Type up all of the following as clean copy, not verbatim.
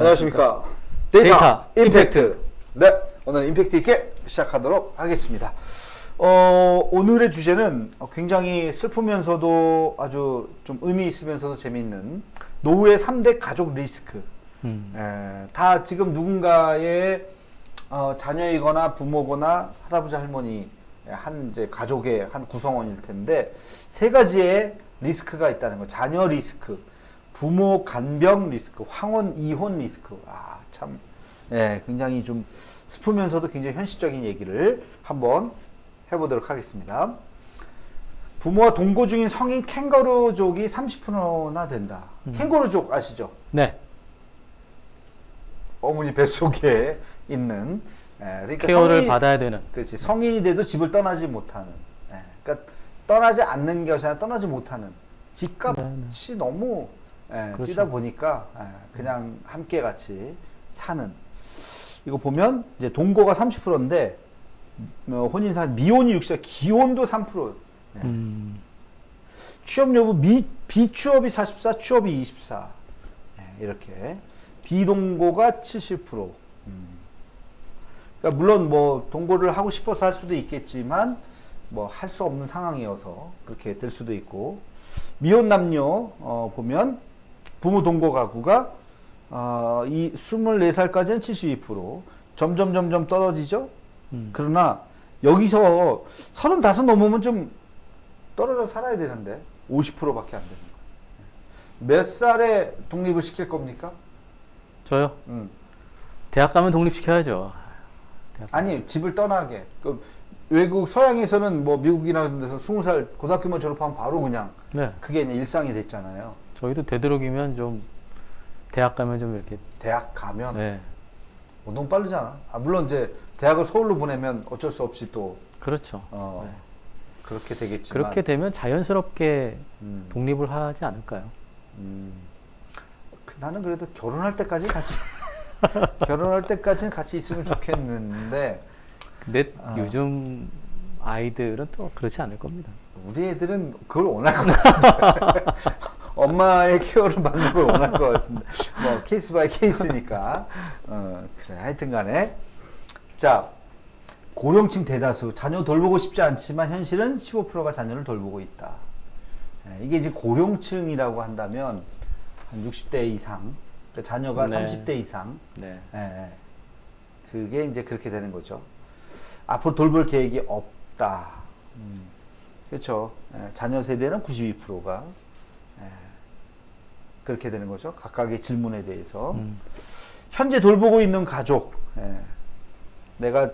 안녕하십니까. 데이터 임팩트. 네, 오늘 임팩트 있게 시작하도록 하겠습니다. 오늘의 주제는 굉장히 슬프면서도 아주 좀 의미 있으면서도 재미있는 노후의 3대 가족 리스크. 다 지금 누군가의 자녀이거나 부모거나 할아버지 할머니 한 이제 가족의 한 구성원일 텐데 세 가지의 리스크가 있다는 거. 자녀 리스크, 부모 간병 리스크, 황혼 이혼 리스크. 참, 굉장히 좀 슬프면서도 굉장히 현실적인 얘기를 한번 해보도록 하겠습니다. 부모와 동거 중인 성인 캥거루족이 30%나 된다. 캥거루족 아시죠? 네. 어머니 뱃속에 있는 그러니까 케어를 받아야 되는. 그렇지. 성인이 돼도 집을 떠나지 못하는. 그러니까 떠나지 않는 것이 아니라 떠나지 못하는. 집값이 너무 그렇죠. 뛰다 보니까 그냥 함께 같이 사는. 이거 보면 이제 동거가 30%인데 혼인사 미혼이 60%, 기혼도 3%. 취업 여부 비취업이 44, 취업이 24. 이렇게 비동거가 70%. 그러니까 물론 뭐 동거를 하고 싶어서 할 수도 있겠지만 뭐 할 수 없는 상황이어서 그렇게 될 수도 있고, 미혼 남녀 보면 부모 동거 가구가 이 24살까지는 72%, 점점 떨어지죠. 그러나 여기서 35 넘으면 좀 떨어져 살아야 되는데 50%밖에 안 되는 거예요. 몇 살에 독립을 시킬 겁니까? 저요? 대학 가면 독립시켜야죠. 아니, 집을 떠나게. 외국 서양에서는 뭐 미국이나 그런 데서 20살 고등학교만 졸업하면 바로 그냥 그게 그냥 일상이 됐잖아요. 저희도 되도록이면 좀 대학 가면 좀 이렇게. 대학 가면 너무 빠르잖아. 물론 이제 대학을 서울로 보내면 어쩔 수 없이 또 그렇죠. 그렇게 되겠지만 그렇게 되면 자연스럽게 독립을 하지 않을까요? 나는 그래도 결혼할 때까지 같이 결혼할 때까지는 같이 있으면 좋겠는데. 근데 요즘 아이들은 또 그렇지 않을 겁니다. 우리 애들은 그걸 원할 것 같은데. 엄마의 케어를 받는 걸 원할 것 같은데. 뭐 케이스 바이 케이스니까. 그래, 하여튼 간에. 자, 고령층 대다수. 자녀 돌보고 싶지 않지만 현실은 15%가 자녀를 돌보고 있다. 이게 이제 고령층이라고 한다면 한 60대 이상, 그러니까 자녀가 30대 이상. 그게 이제 그렇게 되는 거죠. 앞으로 돌볼 계획이 없다. 그렇죠. 자녀 세대는 92%가 그렇게 되는 거죠. 각각의 질문에 대해서. 현재 돌보고 있는 가족. 내가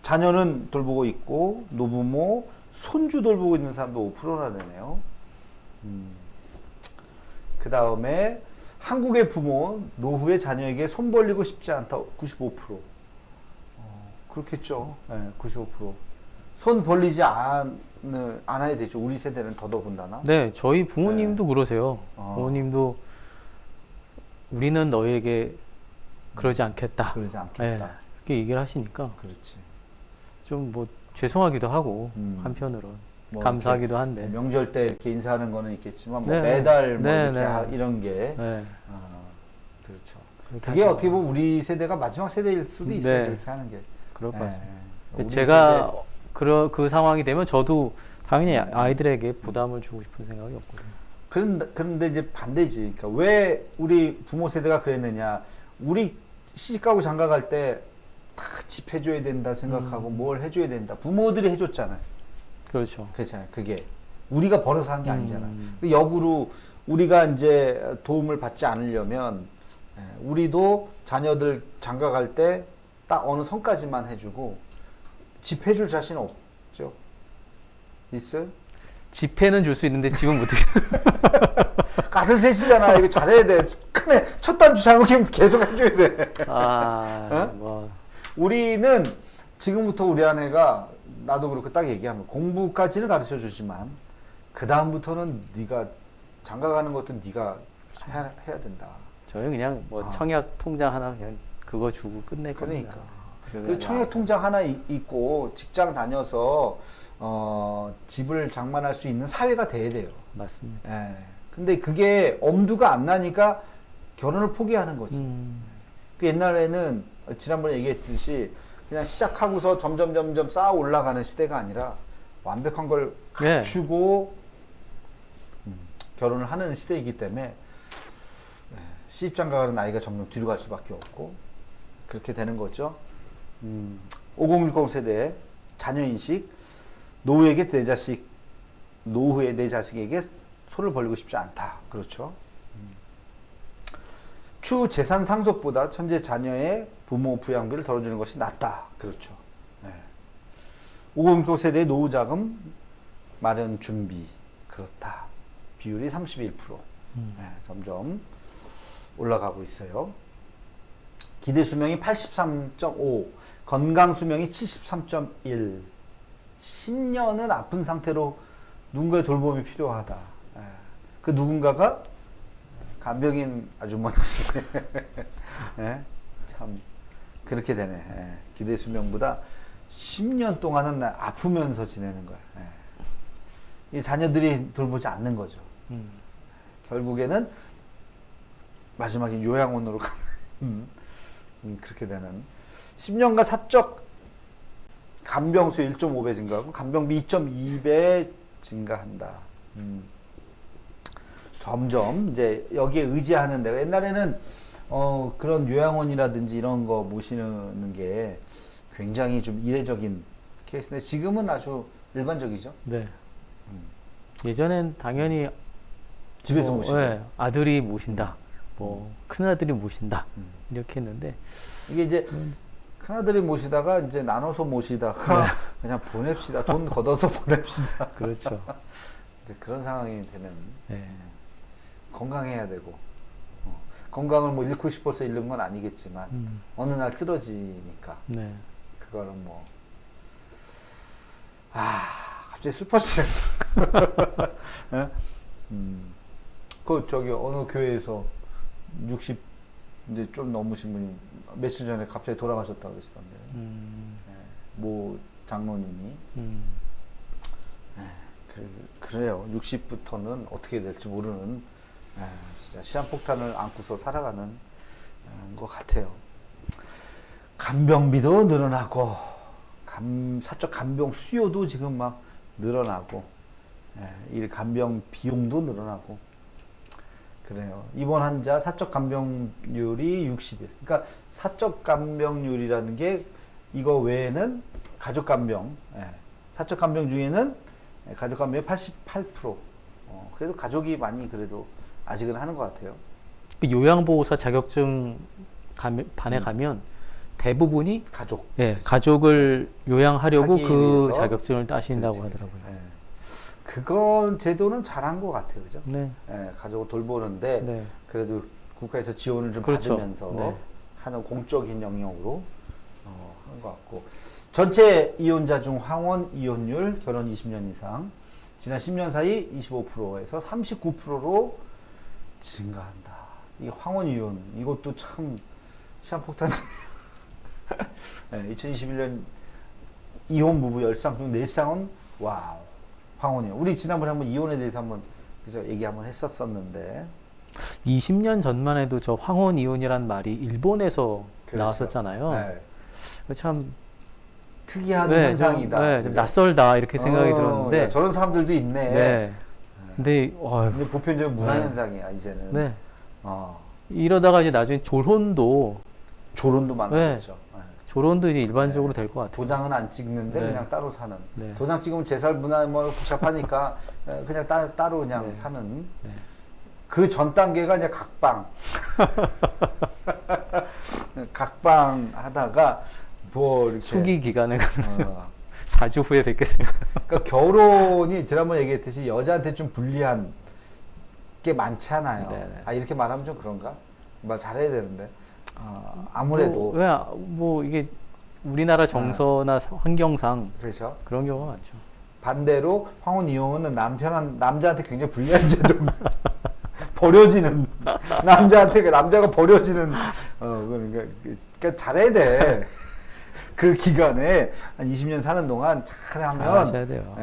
자녀는 돌보고 있고 노부모, 손주 돌보고 있는 사람도 5%나 되네요. 그 다음에 한국의 부모, 노후에 자녀에게 손 벌리고 싶지 않다. 95%. 그렇겠죠. 95%. 손 벌리지 않아야 되죠. 우리 세대는 더더군다나. 네, 저희 부모님도 그러세요. 부모님도 우리는 너에게 그러지 않겠다. 그러지 않겠다. 그렇게 얘기를 하시니까. 그렇지. 좀 뭐 죄송하기도 하고 한편으로는 뭐 감사하기도 한데. 명절 때 이렇게 인사하는 거는 있겠지만 뭐 매달 뭐 이렇게 이런 게 그렇죠. 그게 어떻게 보면 우리 세대가 마지막 세대일 수도 있어요. 그렇게 하는 게. 그럴 것 같습니다. 제가 그 상황이 되면 저도 당연히 아이들에게 부담을 주고 싶은 생각이 없거든요. 그런데 이제 반대지. 그러니까 왜 우리 부모 세대가 그랬느냐. 우리 시집가고 장가갈 때 다 집 해줘야 된다 생각하고 뭘 해줘야 된다. 부모들이 해줬잖아요. 그렇죠. 그렇잖아요. 그게 우리가 벌어서 한 게 아니잖아요. 역으로 우리가 이제 도움을 받지 않으려면 우리도 자녀들 장가갈 때 딱 어느 선까지만 해주고 집 해줄 자신 없죠? 있어요? 집회는 줄 수 있는데 집은 못해. 가들 셋이잖아. 이거 잘해야 돼. 큰애 첫 단추 잘못하면 계속 해줘야 돼. 뭐. 우리는 지금부터 우리 아내가 나도 그렇고 딱 얘기하면 공부까지는 가르쳐 주지만 그 다음부터는 네가 장가가는 것도 네가 해야 된다. 저희 그냥 뭐 청약 통장 하나 그냥 그거 주고 끝낼 겁니다. 그러니까. 그 청약 통장 하나 있고 직장 다녀서 집을 장만할 수 있는 사회가 돼야 돼요. 맞습니다. 근데 그게 엄두가 안 나니까 결혼을 포기하는 거지. 그 옛날에는 지난번에 얘기했듯이 그냥 시작하고서 점점 쌓아 올라가는 시대가 아니라 완벽한 걸 네. 갖추고 결혼을 하는 시대이기 때문에 시집장가 가는 나이가 점점 뒤로 갈 수밖에 없고 그렇게 되는 거죠. 5060 세대의 자녀 인식, 노후에 내 자식에게 손을 벌리고 싶지 않다. 그렇죠. 추 재산 상속보다 현재 자녀의 부모 부양비를 덜어주는 것이 낫다. 그렇죠. 네. 5060 세대의 노후 자금 마련 준비 그렇다. 비율이 31%. 네, 점점 올라가고 있어요. 기대 수명이 83.5, 건강 수명이 73.1. 10년은 아픈 상태로 누군가의 돌봄이 필요하다. 예. 그 누군가가 간병인 아주머니. 예? 참 그렇게 되네. 예. 기대 수명보다 10년 동안은 아프면서 지내는 거야. 예. 이 자녀들이 돌보지 않는 거죠. 결국에는 마지막에 요양원으로 가는 그렇게 되는 10년간 사적 간병수 1.5배 증가하고 간병비 2.2배 증가한다. 점점 이제 여기에 의지하는 데가 옛날에는 그런 요양원이라든지 이런 거 모시는 게 굉장히 좀 이례적인 케이스인데 지금은 아주 일반적이죠. 네. 예전엔 당연히 집에서 모시고 네, 아들이 모신다. 뭐 큰아들이 모신다. 이렇게 했는데 이게 이제 큰아들이 모시다가 이제 나눠서 모시다가 네. 그냥 보냅시다. 돈 걷어서 보냅시다. 그렇죠. 이제 그런 상황이 되는. 네. 건강해야 되고 건강을 뭐 잃고 싶어서 잃는 건 아니겠지만 어느 날 쓰러지니까 네. 그거는 뭐 갑자기 슬퍼지네. 예? 그 저기 어느 교회에서 60 이제 좀 넘으신 분이 며칠 전에 갑자기 돌아가셨다고 그러시던데. 모 장로님이. 그래요. 60부터는 어떻게 될지 모르는 진짜 시한폭탄을 안고서 살아가는 것 같아요. 간병비도 늘어나고 사적 간병 수요도 지금 막 늘어나고 이 간병 비용도 늘어나고 그래요. 입원 환자 사적 간병률이 60일. 그러니까 사적 간병률이라는 게 이거 외에는 가족 간병, 사적 간병 중에는 가족 간병의 88%. 그래도 가족이 많이 그래도 아직은 하는 것 같아요. 요양보호사 자격증 반에 가면 대부분이 가족. 예, 가족을 요양하려고 하기 그 위해서. 자격증을 따신다고 그렇지, 하더라고요. 예. 그건 제도는 잘한 것 같아요, 그죠? 네. 가족을 돌보는데 네. 그래도 국가에서 지원을 좀 그렇죠. 받으면서 네. 하는 공적인 영역으로 하는 것 같고 전체 이혼자 중 황혼 이혼율 결혼 20년 이상 지난 10년 사이 25%에서 39%로 증가한다. 이 황혼 이혼 이것도 참 시한폭탄. 2021년 이혼 부부 10쌍 중 4쌍은 와우 황혼이요. 우리 지난번에 한번 이혼에 대해서 한번 그죠 얘기 한번 했었었는데 20년 전만 해도 저 황혼 이혼이란 말이 일본에서 그렇죠. 나왔었잖아요. 네. 참 특이한 네, 현상이다. 좀, 좀 낯설다 이렇게 생각이 들었는데. 야, 저런 사람들도 있네. 네. 근데 근데 보편적인 문화 네. 현상이야 이제는. 네. 어. 이러다가 이제 나중에 조론도 조론도 많아졌죠. 네. 조론도 이제 일반적으로 될 것 같아요. 도장은 안 찍는데 네. 그냥 따로 사는. 네. 도장 찍으면 제살 문화 뭐 복잡하니까 그냥 따로 그냥 네. 사는. 네. 그 전 단계가 이제 각방. 각방 하다가 뭐 이렇게 수기 기간을 어. 4주 후에 뵙겠습니다. 그러니까 결혼이 지난번에 얘기했듯이 여자한테 좀 불리한 게 많지 않아요. 네네. 이렇게 말하면 좀 그런가? 말 잘해야 되는데 아무래도 뭐 이게 우리나라 정서나 환경상 그렇죠. 그런 경우가 많죠. 반대로 황혼 이혼은 남자한테 굉장히 불리한 제도. 버려지는 남자가 버려지는 그러니까 잘해야 돼. 그 기간에 한 20년 사는 동안 잘하면 잘하셔야 돼요.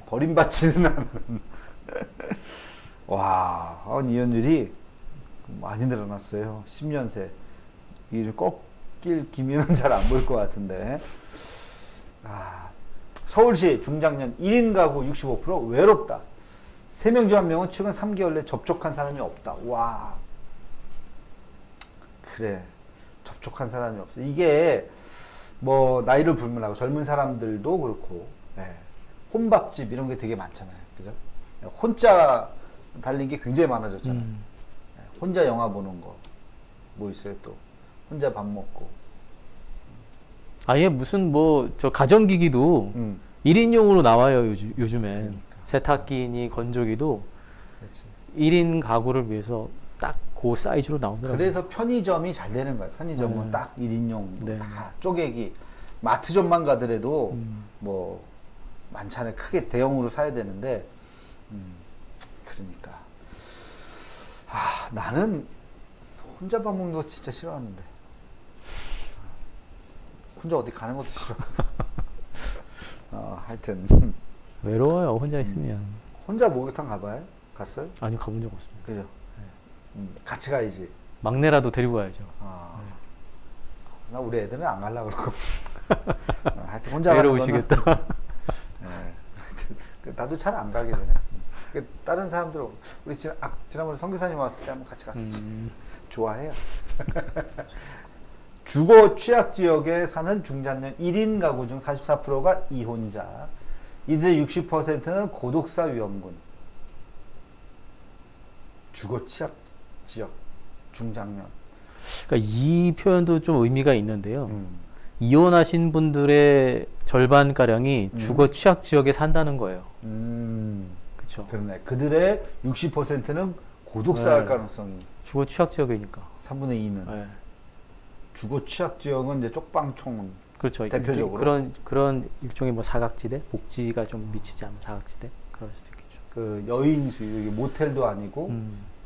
버림받지는 않는. 와, 이혼율이 많이 늘어났어요. 10년 새. 이게 꺾일 기미는 잘 안 보일 것 같은데. 서울시 중장년 1인 가구 65% 외롭다. 3명 중 1명은 최근 3개월 내 접촉한 사람이 없다. 와. 그래. 접촉한 사람이 없어. 이게 뭐 나이를 불문하고 젊은 사람들도 그렇고, 혼밥집 이런 게 되게 많잖아요. 그죠? 혼자 달린 게 굉장히 많아졌잖아요. 혼자 영화 보는 거. 뭐 있어요 또? 혼자 밥 먹고. 아예 무슨 뭐 저 가전기기도 1인용으로 나와요 요즘에. 그러니까. 세탁기니 건조기도 그렇지. 1인 가구를 위해서 딱 그 사이즈로 나오더라고요. 그래서 편의점이 잘 되는 거예요. 편의점은 네. 딱 1인용 네. 다 쪼개기. 마트점만 가더라도 뭐 많잖아요. 크게 대형으로 사야 되는데 그러니까 나는 혼자 밥 먹는 거 진짜 싫어하는데 혼자 어디 가는 것도 싫어. 하여튼 외로워요 혼자 있으면. 혼자 목욕탕 가봐요? 갔어요? 아니 가본 적 없습니다. 그죠? 같이 가야지. 막내라도 데리고 가야죠. 나 우리 애들은 안 가려고 그러고. 하여튼 혼자 가는 외로우시겠다. 하여튼 나도 잘 안 가게 되네. 다른 사람들 우리 지난번에 선교사님 왔을 때 한번 같이 갔었지. 좋아해요. 주거 취약 지역에 사는 중장년 1인 가구 중 44%가 이혼자. 이들의 60%는 고독사 위험군. 주거 취약 지역 중장년. 그러니까 이 표현도 좀 의미가 있는데요. 이혼하신 분들의 절반 가량이 주거 취약 지역에 산다는 거예요. 그렇죠. 그러네. 그들의 60%는 고독사할 네. 가능성이. 주거 취약 지역이니까. 3분의 2는. 네. 주거 취약 지역은 이제 쪽방촌. 그렇죠. 대표적으로. 그런 일종의 뭐 사각지대, 복지가 좀 미치지 않은 사각지대 그럴 수도 있겠죠. 그 여인수, 여기 모텔도 아니고,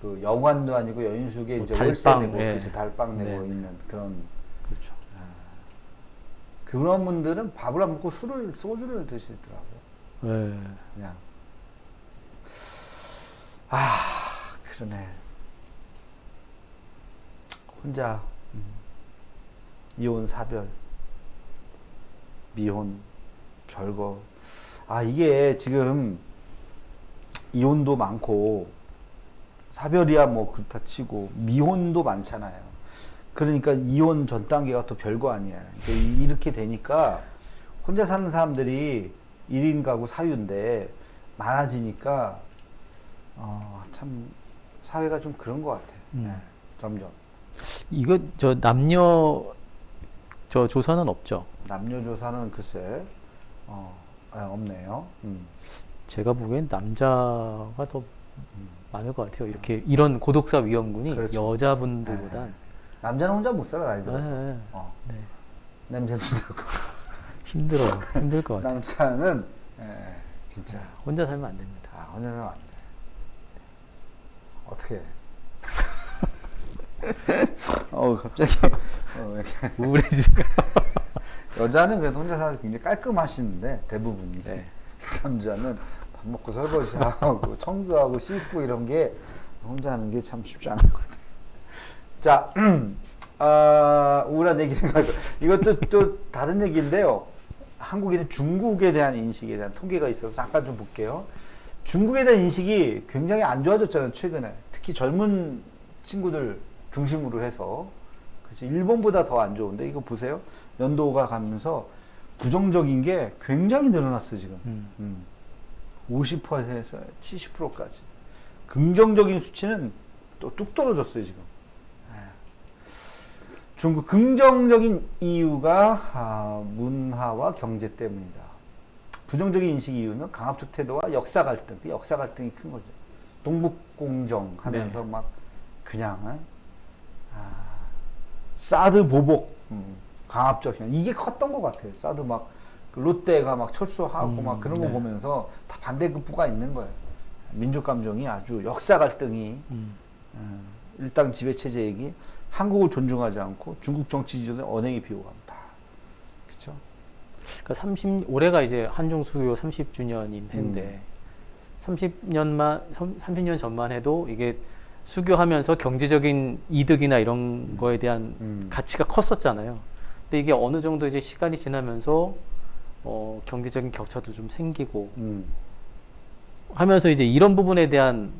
그 여관도 아니고 여인숙에 뭐 이제 달방, 월세 내고, 예. 그치, 달방 내고 네. 있는 그런. 그렇죠. 그런 분들은 밥을 안 먹고 소주를 드시더라고요. 네. 그냥. 그러네. 혼자, 이혼, 사별, 미혼, 별거. 이게 지금 이혼도 많고, 사별이야 뭐 그렇다 치고, 미혼도 많잖아요. 그러니까 이혼 전 단계가 또 별거 아니야. 이렇게 되니까 혼자 사는 사람들이 1인 가구 사유인데 많아지니까 참 사회가 좀 그런 것 같아. 점점. 이거 저 남녀 저 조사는 없죠. 남녀 조사는 글쎄 없네요. 제가 보기엔 남자가 더 많을 것 같아요. 이렇게 이런 고독사 위험군이 그렇죠. 여자분들보다. 남자는 혼자 못 살아 나이 들어서. 네. 네. 냄새도 나고. 힘들 것 같아요. 남자는 진짜 혼자 살면 안 됩니다. 혼자 살면 안 돼. 어떻게 해? 갑자기 이렇게. 우울해지세요. 여자는 그래도 혼자 살아서 굉장히 깔끔하시는데 대부분이. 네. 남자는 밥 먹고 설거지하고 청소하고 씻고 이런 게 혼자 하는 게 참 쉽지 않은 것 같아요. 자, 우울한 얘기를 가고 이것도 또 다른 얘기인데요. 한국인은 중국에 대한 인식에 대한 통계가 있어서 잠깐 좀 볼게요. 중국에 대한 인식이 굉장히 안 좋아졌잖아요, 최근에. 특히 젊은 친구들 중심으로 해서. 그치? 일본보다 더 안 좋은데, 이거 보세요. 연도가 가면서 부정적인 게 굉장히 늘어났어요, 지금. 50%에서 70%까지. 긍정적인 수치는 또 뚝 떨어졌어요, 지금. 중국 긍정적인 이유가 문화와 경제 때문이다. 부정적인 인식 이유는 강압적 태도와 역사 갈등. 그 역사 갈등이 큰 거죠. 동북공정 하면서 막 그냥 사드 보복, 강압적 이게 컸던 것 같아요. 사드 막 롯데가 막 철수하고 막 그런 거 보면서 다 반대급부가 있는 거예요. 민족 감정이 아주 역사 갈등이 일당 지배 체제 얘기. 한국을 존중하지 않고 중국 정치 지도에 언행이 비호감다. 그렇죠? 그러니까 올해가 이제 한중 수교 30주년인 해인데 30년 전만 해도 이게 수교하면서 경제적인 이득이나 이런 거에 대한 가치가 컸었잖아요. 근데 이게 어느 정도 이제 시간이 지나면서 경제적인 격차도 좀 생기고 하면서 이제 이런 부분에 대한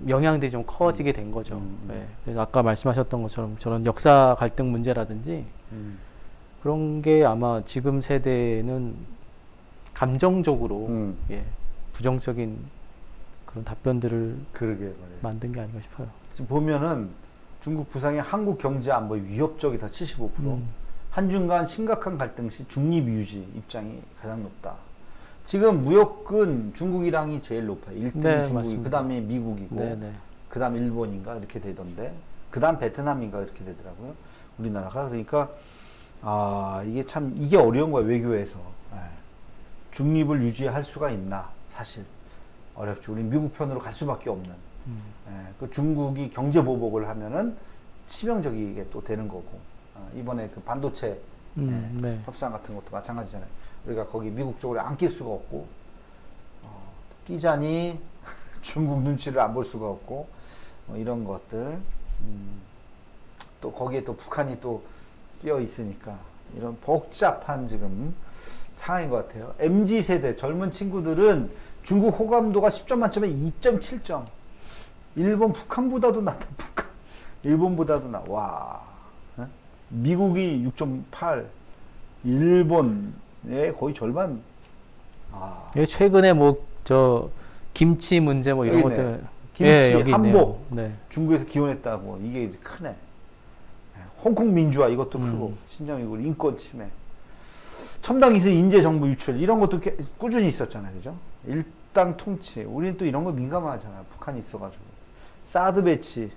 영향들이 좀 커지게 된 거죠. 네. 그래서 아까 말씀하셨던 것처럼 저런 역사 갈등 문제라든지 그런 게 아마 지금 세대는 감정적으로 예, 부정적인 그런 답변들을 그러게 말이에요. 만든 게 아닌가 싶어요. 지금 보면은 중국 부상이 한국 경제 안보에 위협적이다 75%. 한중 간 심각한 갈등 시 중립 유지 입장이 가장 높다. 지금 무역은 중국이랑이 제일 높아요. 1등이 네, 중국이, 맞습니다. 그 다음에 미국이고, 네, 네. 그 다음 일본인가 이렇게 되던데, 그 다음 베트남인가 이렇게 되더라고요. 우리나라가. 그러니까, 이게 참, 이게 어려운 거예요, 외교에서. 예. 중립을 유지할 수가 있나, 사실. 어렵죠. 우리 미국 편으로 갈 수밖에 없는. 예. 그 중국이 경제 보복을 하면은 치명적이게 또 되는 거고. 이번에 그 반도체 네. 협상 같은 것도 마찬가지잖아요. 우리가 거기 미국 쪽으로 안 낄 수가 없고, 끼자니 중국 눈치를 안 볼 수가 없고, 이런 것들. 또 거기에 또 북한이 또 끼어 있으니까, 이런 복잡한 지금 상황인 것 같아요. MZ세대 젊은 친구들은 중국 호감도가 10점 만점에 2.7점. 일본, 북한보다도 낫다, 북한. 일본보다도 나. 와. 미국이 6.8, 일본의 거의 절반. 최근에 뭐 저 김치 문제 뭐 이런 여기 있네. 것들 김치, 여기 한복. 있네요. 네. 중국에서 기원했다고. 이게 이제 크네. 홍콩 민주화 이것도 크고, 신장이고, 인권 침해. 첨단 기술 인재 정보 유출 이런 것도 꾸준히 있었잖아요, 그죠? 일당 통치. 우리는 또 이런 거 민감하잖아요. 북한이 있어가지고. 사드 배치,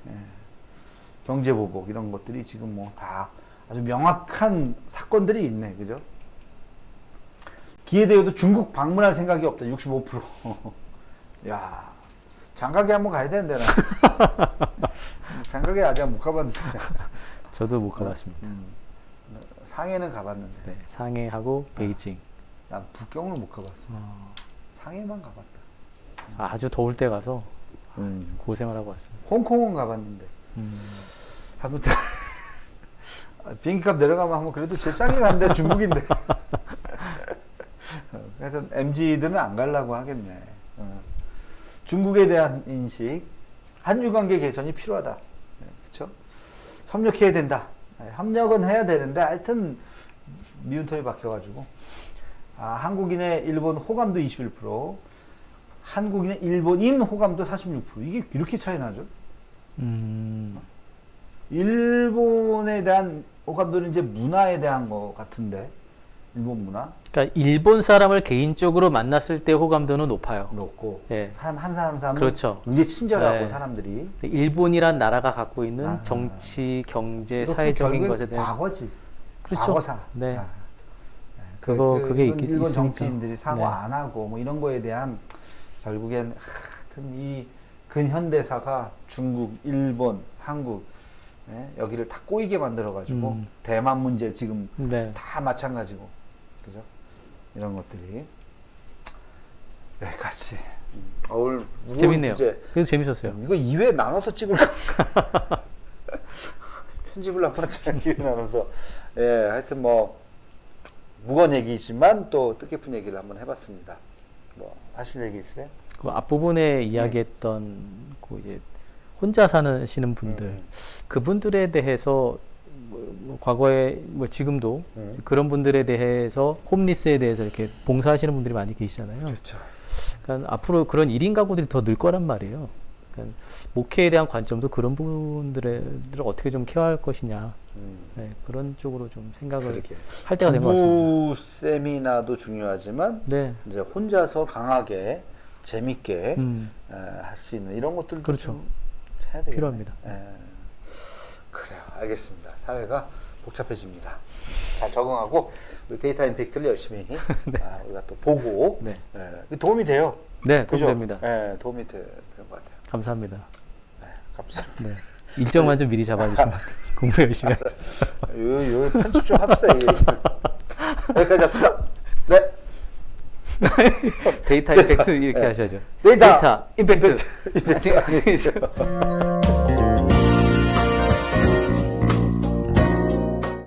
경제 보복 이런 것들이 지금 뭐 다 아주 명확한 사건들이 있네, 그죠? 기회되어도 중국 방문할 생각이 없다, 65%. 야, 장가게 한번 가야 되는데, 나. 장가게 아직 못 가봤는데. 저도 못 가봤습니다. 상해는 가봤는데. 네, 상해하고 베이징. 난 북경을 못 가봤어. 상해만 가봤다. 아주 더울 때 가서 고생을 하고 왔습니다. 홍콩은 가봤는데. 아무튼 비행기값 내려가면 한번 그래도 제일 싸게 간데 중국인데. 그래서 MZ들은 안 가려고 하겠네. 중국에 대한 인식, 한중 관계 개선이 필요하다. 그렇죠? 협력해야 된다. 협력은 해야 되는데 하여튼 미운 털이 박혀가지고 한국인의 일본 호감도 21%, 한국인의 일본인 호감도 46%. 이게 이렇게 차이 나죠? 일본에 대한 호감도는 이제 문화에 대한 것 같은데, 일본 문화 그러니까 일본 사람을 개인적으로 만났을 때 호감도는 높아요. 높고, 예. 사람 한 사람 그렇죠. 굉장히 친절하고 네. 사람들이. 일본이란 나라가 갖고 있는 정치, 경제, 이것도 사회적인 결국엔 것에 대한 과거지. 그렇죠. 과거사. 네. 그게 일본 있으니까. 정치인들이 사과 네. 안 하고 뭐 이런 거에 대한 결국엔 하여튼 이 근현대사가 중국, 일본, 한국 여기를 다 꼬이게 만들어가지고 대만 문제 지금 네. 다 마찬가지고, 그죠? 이런 것들이 같이 오늘 무거운 재밌네요. 주제. 그래서 재밌었어요. 이거 2회 나눠서 찍을까? 편집을 한번 잘 2회 나눠서. 하여튼 뭐 무거운 얘기지만 또 뜻깊은 얘기를 한번 해봤습니다. 뭐 하실 얘기 있어요? 그 앞부분에 이야기했던 그 이제 혼자 사시는 분들, 그분들에 대해서 뭐 과거에 뭐 지금도 그런 분들에 대해서 홈리스에 대해서 이렇게 봉사하시는 분들이 많이 계시잖아요. 그렇죠. 그러니까 앞으로 그런 1인 가구들이 더 늘 거란 말이에요. 그러니까 목회에 대한 관점도 그런 부분들을 어떻게 좀 케어할 것이냐, 그런 쪽으로 좀 생각을 그렇게. 할 때가 된 것 같습니다. 부부 세미나도 중요하지만 네, 이제 혼자서 강하게 재밌게 할 수 있는 이런 것들도 그렇죠. 좀 해야 되겠네. 필요합니다. 그래요. 알겠습니다. 사회가 복잡해집니다. 잘 적응하고 우리 데이터 임팩트를 열심히 우리가 또 보고 네. 도움이 돼요. 네, 그죠? 도움됩니다. 도움이 되는 것 같아요. 감사합니다. 감사합니다. 네. 일정만 좀 미리 잡아주시면 공부 열심히 하겠습니다. 요 편집 좀 합시다. 이게. 여기까지 합시다. 네. 데이터 임팩트 이렇게 하셔야죠. 데이터 임팩트. 임팩트 아니죠.